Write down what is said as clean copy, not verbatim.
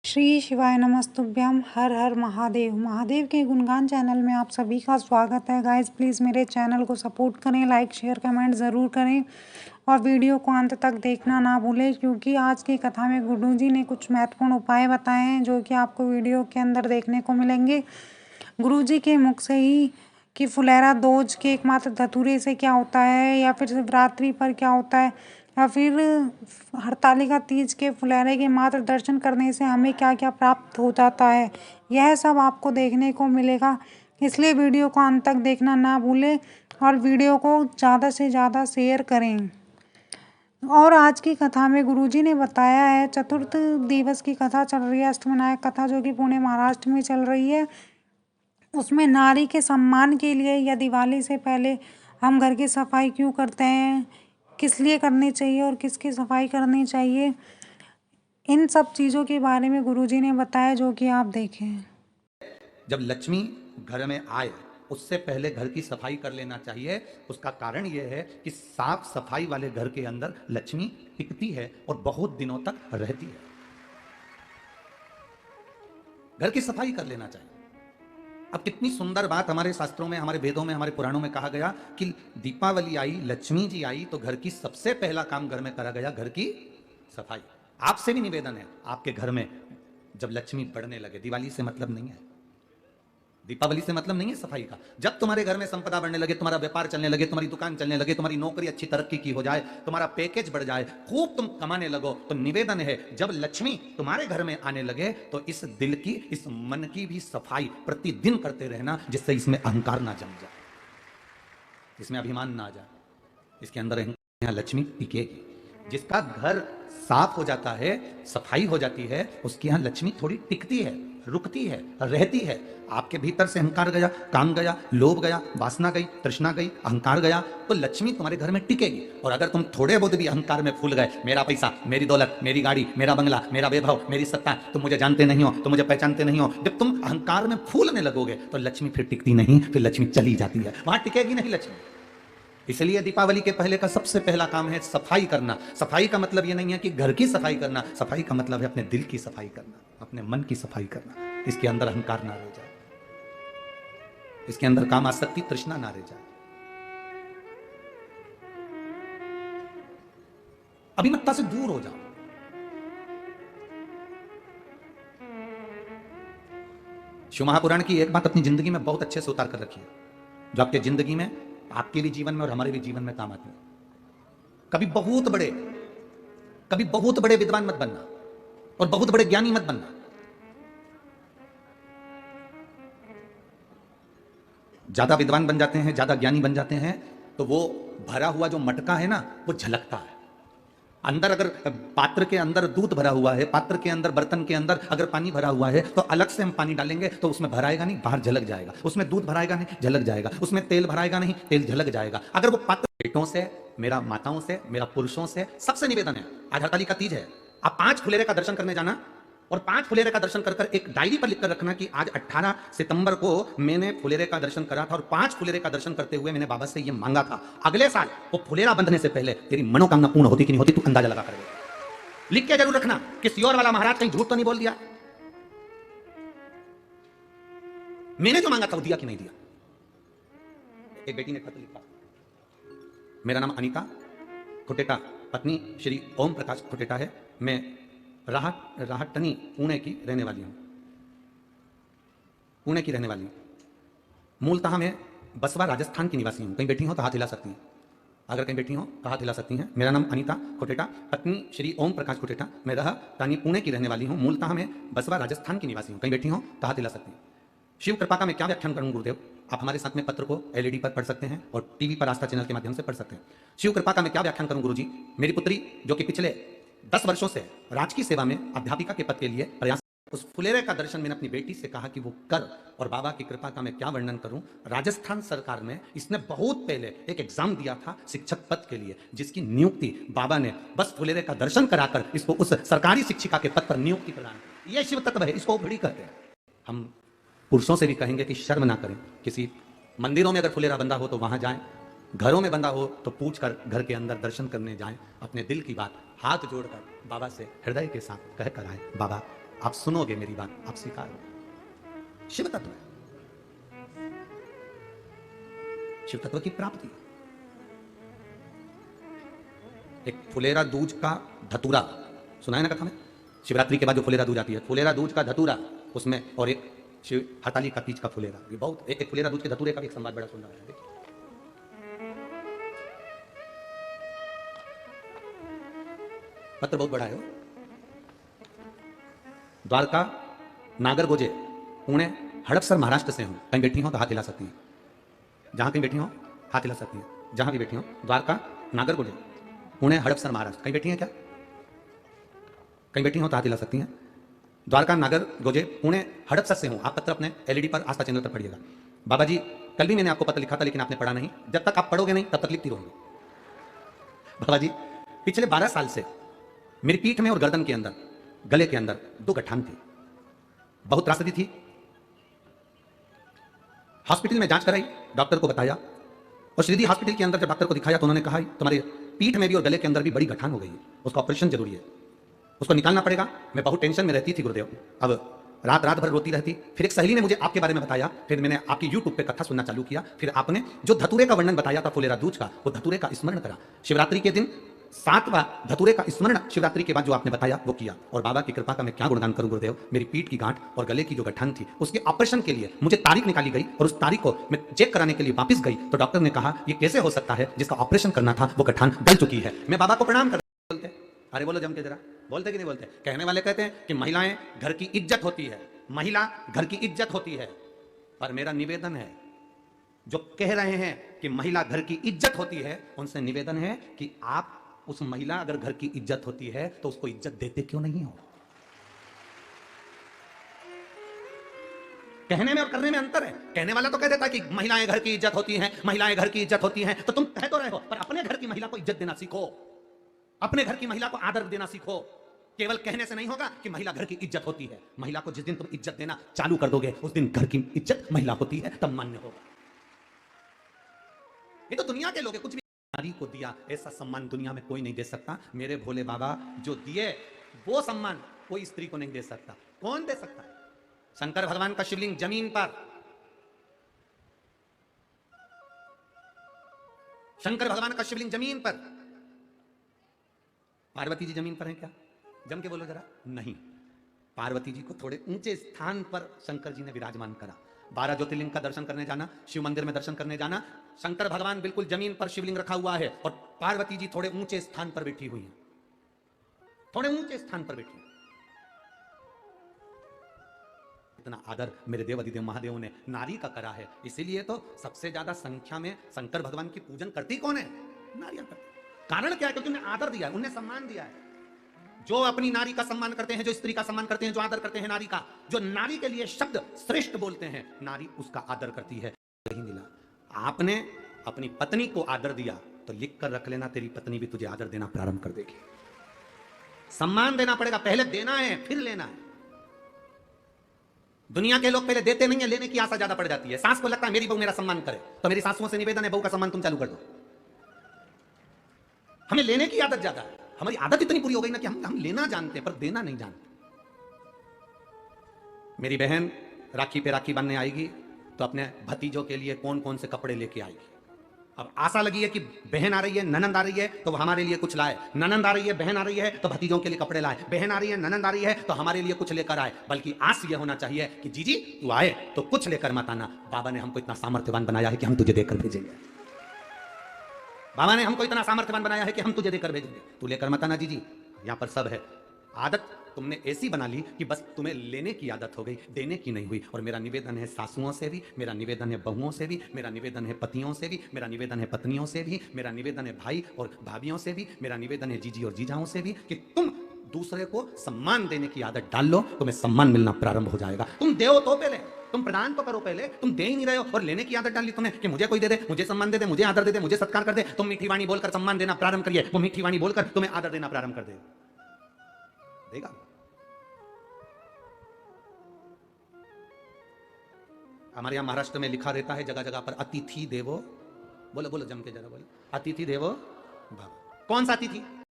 श्री शिवाय नमस्तुभ्यम। हर हर महादेव। महादेव के गुणगान चैनल में आप सभी का स्वागत है। गाइस प्लीज़ मेरे चैनल को सपोर्ट करें, लाइक शेयर कमेंट ज़रूर करें और वीडियो को अंत तक देखना ना भूलें, क्योंकि आज की कथा में गुरु जी ने कुछ महत्वपूर्ण उपाय बताए हैं जो कि आपको वीडियो के अंदर देखने को मिलेंगे। गुरु जी के मुख से ही कि फुलेरा दोज के एकमात्र धतूरे से क्या होता है, या फिर शिवरात्रि पर क्या होता है, या फिर हरतालिका तीज के फुलेरे के मात्र दर्शन करने से हमें क्या क्या प्राप्त हो जाता है, यह सब आपको देखने को मिलेगा। इसलिए वीडियो को अंत तक देखना ना भूलें और वीडियो को ज़्यादा से ज़्यादा शेयर करें। और आज की कथा में गुरुजी ने बताया है, चतुर्थ दिवस की कथा चल रही है, अष्टविनायक कथा, जो कि पुणे महाराष्ट्र में चल रही है। उसमें नारी के सम्मान के लिए या दिवाली से पहले हम घर की सफाई क्यों करते हैं, किस लिए करनी चाहिए और किसकी सफाई करनी चाहिए, इन सब चीज़ों के बारे में गुरुजी ने बताया, जो कि आप देखें। जब लक्ष्मी घर में आए उससे पहले घर की सफाई कर लेना चाहिए। उसका कारण यह है कि साफ सफाई वाले घर के अंदर लक्ष्मी टिकती है और बहुत दिनों तक रहती है। घर की सफाई कर लेना चाहिए। अब कितनी सुंदर बात हमारे शास्त्रों में, हमारे वेदों में, हमारे पुराणों में कहा गया कि दीपावली आई, लक्ष्मी जी आई तो घर की सबसे पहला काम घर में करा गया, घर की सफाई। आपसे भी निवेदन है, आपके घर में जब लक्ष्मी बढ़ने लगे, दिवाली से मतलब नहीं है, दीपावली से मतलब नहीं है सफाई का, जब तुम्हारे घर में संपदा बढ़ने लगे, तुम्हारा व्यापार चलने लगे, तुम्हारी दुकान चलने लगे, तुम्हारी नौकरी अच्छी तरक्की की हो जाए, तुम्हारा पैकेज बढ़ जाए, खूब तुम कमाने लगो, तो निवेदन है जब लक्ष्मी तुम्हारे घर में आने लगे तो इस दिल की, इस मन की भी सफाई प्रतिदिन करते रहना, जिससे इसमें अहंकार ना जम जाए, इसमें अभिमान ना आ जाए, इसके अंदर यहाँ लक्ष्मी टिकेगी। जिसका घर साफ हो जाता है, सफाई हो जाती है, उसके यहाँ लक्ष्मी थोड़ी टिकती है, रुकती है, रहती है। आपके भीतर से अहंकार गया, काम गया, लोभ गया, वासना गई, तृष्णा गई, अहंकार गया, तो लक्ष्मी तुम्हारे घर में टिकेगी। और अगर तुम थोड़े बहुत भी अहंकार में फूल गए, मेरा पैसा, मेरी दौलत, मेरी गाड़ी, मेरा बंगला, मेरा वैभव, मेरी सत्ता, तुम मुझे जानते नहीं हो, तुम मुझे पहचानते नहीं हो, जब तुम अहंकार में फूलने लगोगे तो लक्ष्मी फिर टिकती नहीं, फिर लक्ष्मी चली जाती है, वहां टिकेगी नहीं लक्ष्मी। इसलिए दीपावली के पहले का सबसे पहला काम है सफाई करना। सफाई का मतलब यह नहीं है कि घर की सफाई करना, सफाई का मतलब है अपने दिल की सफाई करना, अपने मन की सफाई करना। इसके अंदर अहंकार ना रह जाए, इसके अंदर काम आसक्ति तृष्णा ना रह जाए। अभिमत्ता से दूर हो जाओ। शिव महापुराण की एक बात अपनी जिंदगी में बहुत अच्छे से उतार कर रखी है, जो आपके जिंदगी में, आपके भी जीवन में और हमारे भी जीवन में काम आती है। कभी बहुत बड़े विद्वान मत बनना और बहुत बड़े ज्ञानी मत बनना। ज्यादा विद्वान बन जाते हैं, ज्यादा ज्ञानी बन जाते हैं तो वो भरा हुआ जो मटका है ना, वो झलकता है। अंदर अगर पात्र के अंदर दूध भरा हुआ है, पात्र के अंदर, बर्तन के अंदर अगर पानी भरा हुआ है तो अलग से हम पानी डालेंगे तो उसमें भराएगा नहीं, बाहर झलक जाएगा। उसमें दूध भराएगा नहीं, झलक जाएगा। उसमें तेल भराएगा नहीं, तेल झलक जाएगा। अगर वो पात्र, बेटों से, मेरा माताओं से, मेरा पुरुषों से सबसे निवेदन है, आज हरतालिका तीज है, आप 5 फुलेरे का दर्शन करने जाना और 5 फुलेरे का दर्शन कर एक डायरी पर लिखकर रखना कि आज 18 सितंबर को मैंने फुलेरे का दर्शन करा था और 5 फुलेरे का दर्शन करते हुए मैंने बाबा से ये मांगा था। अगले साल वो फुलेरा बंधने से पहले तेरी मनोकामना पूर्ण होती कि नहीं होती, तू अंदाजा लगा कर लिख के जरूर रखना कि सियोर वाला महाराज कहीं झूठ तो नहीं बोल दिया, मैंने जो मांगा था वो दिया कि नहीं दिया। एक बेटी ने पत्र लिखा, मेरा नाम अनीता खुटेटा, पत्नी श्री ओम प्रकाश खुटेटा है, मैं राहटनी पुणे की रहने वाली हूं, पुणे की रहने वाली हूं। मूलतः मैं बसवा राजस्थान की निवासी हूं। कहीं बैठी हो तो हाथ हिला सकती हैं, अगर कहीं बैठी हो तो हाथ हिला सकती हैं। मेरा नाम अनीता खुटेटा, पत्नी श्री ओम प्रकाश खुटेटा, मैं राहटनी पुणे की रहने वाली हूं। मूलतः मैं बसवा राजस्थान की निवासी हूं। कहीं बैठी हो तो हाथ हिला सकती हैं। शिव कृपा का मैं क्या व्याख्यान करूं गुरुदेव? आप हमारे साथ में पत्र को एलईडी पर पढ़ सकते हैं और टीवी पर आस्था चैनल के माध्यम से पढ़ सकते हैं। शिव कृपा का मैं क्या व्याख्यान करूं गुरुजी? मेरी पुत्री जो कि पिछले 10 वर्षों से राजकीय सेवा में अध्यापिका के पद के लिए प्रयास, उस फुलेरे का दर्शन मैंने अपनी बेटी से कहा कि वो कर, और बाबा की कृपा का मैं क्या वर्णन करूं। राजस्थान सरकार में इसने बहुत पहले एक एग्जाम दिया था शिक्षक पद के लिए, जिसकी नियुक्ति बाबा ने बस फुलेरे का दर्शन कराकर इसको उस सरकारी शिक्षिका के पद पर नियुक्ति प्रदान की। यह शिव तत्व है, इसको बड़ी कहते हैं। हम पुरुषों से भी कहेंगे कि शर्म ना करें, किसी मंदिरों में अगर फुलेरा बंधा हो तो वहां जाएं, घरों में बंधा हो तो पूछ कर घर के अंदर दर्शन करने जाएं, अपने दिल की बात हाथ जोड़कर बाबा से हृदय के साथ कह कर आए, बाबा आप सुनोगे मेरी बात, आप स्वीकारोगे। शिव तत्व है, शिव तत्व की प्राप्ति। एक फुलेरा दूज का धतूरा सुना है ना कथा में? शिवरात्रि के बाद जो फुलेरा दूज आती है, फुलेरा दूज का धतूरा उसमें, और एक शिव हरताली का तीज का फुलेरा, ये बहुत एक फुलेरा दूज के धतूरे का भी एक संवाद बड़ा सुंदर है। देखिए पत्र बहुत बड़ा है। द्वारका, नागर गोजे, पुणे, हड़पसर महाराष्ट्र से हूं। कहीं बैठी हो तो हाथ हिला सकती हैं, जहां कहीं बैठी हो हाथ हिला सकती हैं, जहां भी बैठी हो। द्वारका, नागर गोजे, पुणे, हड़पसर महाराष्ट्र। कहीं बैठी हैं क्या? कहीं बैठी हो तो हाथ हिला सकती हैं। द्वारका, नागर गोजे, पुणे, हड़पसर से हूं। आप पत्र अपने एलईडी पर आस्था चैनल पर पढ़िएगा। बाबा जी कल भी मैंने आपको पत्र लिखा था, लेकिन आपने पढ़ा नहीं। जब तक आप पढ़ोगे नहीं तब तक लिखती रहोगे। बाबा जी पिछले 12 साल से मेरी पीठ में और गर्दन के अंदर, गले के अंदर 2 गठान थी, बहुत त्रासदी थी। हॉस्पिटल में जांच कराई, डॉक्टर को बताया, और श्रीदी हॉस्पिटल के अंदर जब डॉक्टर को दिखाया तो उन्होंने कहा तुम्हारे पीठ में भी और गले के अंदर भी बड़ी गठान हो गई है, उसका ऑपरेशन जरूरी है, उसको निकालना पड़ेगा। मैं बहुत टेंशन में रहती थी गुरुदेव, अब रात रात भर रोती रहती। फिर एक सहेली ने मुझे आपके बारे में बताया, फिर मैंने आपकी यूट्यूब पे कथा सुनना चालू किया। फिर आपने जो धतूरे का वर्णन बताया था फुलेरा दूज का, वो धतूरे का स्मरण करा। शिवरात्रि के दिन 7वां धतूरे का स्मरण शिवरात्रि के बाद जो आपने बताया वो किया। और बाबा की कृपा का मैं क्या गुणगान करूं गुरुदेव, मेरी पीठ की गांठ और गले की जो गठान थी उसके ऑपरेशन के लिए मुझे तारीख निकाली गई, और उस तारीख को मैं चेक कराने के लिए वापस गई तो डॉक्टर ने कहा ये कैसे हो सकता है, जिसका ऑपरेशन करना था वो गठान गल चुकी है। मैं बाबा को प्रणाम कर बोलते, अरे बोलो जम के जरा, बोलते कि नहीं बोलते? कहने वाले कहते हैं कि महिलाएं घर की इज्जत होती है, महिला घर की इज्जत होती है। पर मेरा निवेदन है, जो कह रहे हैं कि महिला घर की इज्जत होती है, उनसे निवेदन है कि आप उस महिला अगर घर की इज्जत होती है तो उसको इज्जत देते क्यों नहीं हो? कहने में और करने में अंतर है। कहने वाला तो कह देता है कि महिलाएं घर की इज्जत होती हैं, महिलाएं घर की इज्जत होती हैं, तो तुम कह तो रहे हो, पर अपने घर की महिला को इज्जत देना सीखो, अपने घर की महिला को आदर देना सीखो। केवल कहने से नहीं होगा कि महिला घर की इज्जत होती है। महिला को जिस दिन तुम इज्जत देना चालू कर दोगे उस दिन घर की इज्जत महिला होती है, तब मान्य होगा। ये तो दुनिया के लोग कुछ भी नारी को दिया ऐसा सम्मान दुनिया में कोई नहीं दे सकता। मेरे भोले बाबा जो दिए वो सम्मान कोई स्त्री को नहीं दे सकता। कौन दे सकता है? शंकर भगवान का शिवलिंग जमीन पर, शंकर भगवान का शिवलिंग जमीन पर, पार्वती जी जमीन पर हैं क्या? जम के बोलो जरा। नहीं, पार्वती जी को थोड़े ऊंचे स्थान पर शंकर जी ने विराजमान करा। 12 ज्योतिर्लिंग का दर्शन करने जाना, शिव मंदिर में दर्शन करने जाना, शंकर भगवान बिल्कुल जमीन पर शिवलिंग रखा हुआ है और पार्वती जी थोड़े ऊंचे स्थान पर बैठी हुई हैं, थोड़े ऊंचे स्थान पर बैठी। इतना आदर मेरे देव अधिदेव महादेव ने नारी का करा है, इसीलिए तो सबसे ज्यादा संख्या में शंकर भगवान की पूजन करती कौन है? नारियां करती। कारण क्या है? क्योंकि उन्हें आदर दिया है, उन्हें सम्मान दिया है। जो अपनी नारी का सम्मान करते हैं, जो स्त्री का सम्मान करते हैं, जो आदर करते हैं नारी का, जो नारी के लिए शब्द श्रेष्ठ बोलते हैं, नारी उसका आदर करती है। नहीं मिला, आपने अपनी पत्नी को आदर दिया तो लिख कर रख लेना, तेरी पत्नी भी तुझे आदर देना प्रारंभ कर देगी। सम्मान देना पड़ेगा, पहले देना है फिर लेना है। दुनिया के लोग पहले देते नहीं है, लेने की आशा ज्यादा पड़ जाती है। सास को लगता है मेरी बहू मेरा सम्मान करे, तो मेरी सासुओं से निवेदन है बहू का सम्मान तुम चालू कर दो। हमें लेने की आदत ज्यादा है, हमारी आदत इतनी बुरी हो गई ना कि हम लेना जानते हैं पर देना नहीं जानते। मेरी बहन राखी पे राखी बांधने आएगी तो अपने भतीजों के लिए कौन कौन से कपड़े लेके आएगी। अब आशा लगी है कि बहन आ रही है, ननंद आ रही है तो हमारे लिए कुछ लाए, ननंद आ रही है, बहन आ रही है तो भतीजों के लिए कपड़े लाए, बहन आ रही है, ननंद आ रही है तो हमारे लिए कुछ लेकर आए। बल्कि आस ये होना चाहिए कि जीजी तू आए तो कुछ लेकर मत आना, बाबा ने हमको इतना सामर्थ्यवान बनाया है कि हम तुझे देकर भेजेंगे। बाबा ने हमको इतना सामर्थ्यवान बनाया है कि हम तुझे देकर भेजेंगे, तू लेकर मत आना जीजी। यहां पर सब है। आदत तुमने ऐसी बना ली कि बस तुम्हें लेने की आदत हो गई, देने की नहीं हुई। और मेरा निवेदन है सासुओं से भी, मेरा निवेदन है बहुओं से भी, मेरा निवेदन है पतियों से भी, मेरा निवेदन है पत्नियों से भी, मेरा निवेदन है भाई और भाभियों से भी, मेरा निवेदन है जीजी और जीजाओं से भी कि तुम दूसरे को सम्मान देने की आदत डाल लो, तुम्हें सम्मान मिलना प्रारंभ हो जाएगा। तुम दो तो पहले, तुम प्रदान तो करो पहले, तुम दे ही नहीं रहे हो और लेने की आदत डाल ली तुम्हें कि मुझे कोई दे दे, मुझे सम्मान दे दे, मुझे आदर दे दे, मुझे सत्कार कर दे। तुम मीठी वाणी बोलकर सम्मान देना प्रारंभ करिए, वो मीठी वाणी बोलकर तुम्हें आदर देना प्रारंभ कर देगा। हमारे यहां महाराष्ट्र में लिखा रहता है जगह जगह पर अतिथि देवो, बोलो बोलो जम के जरा बोलो, अतिथि देवो भव। कौन सा अतिथि?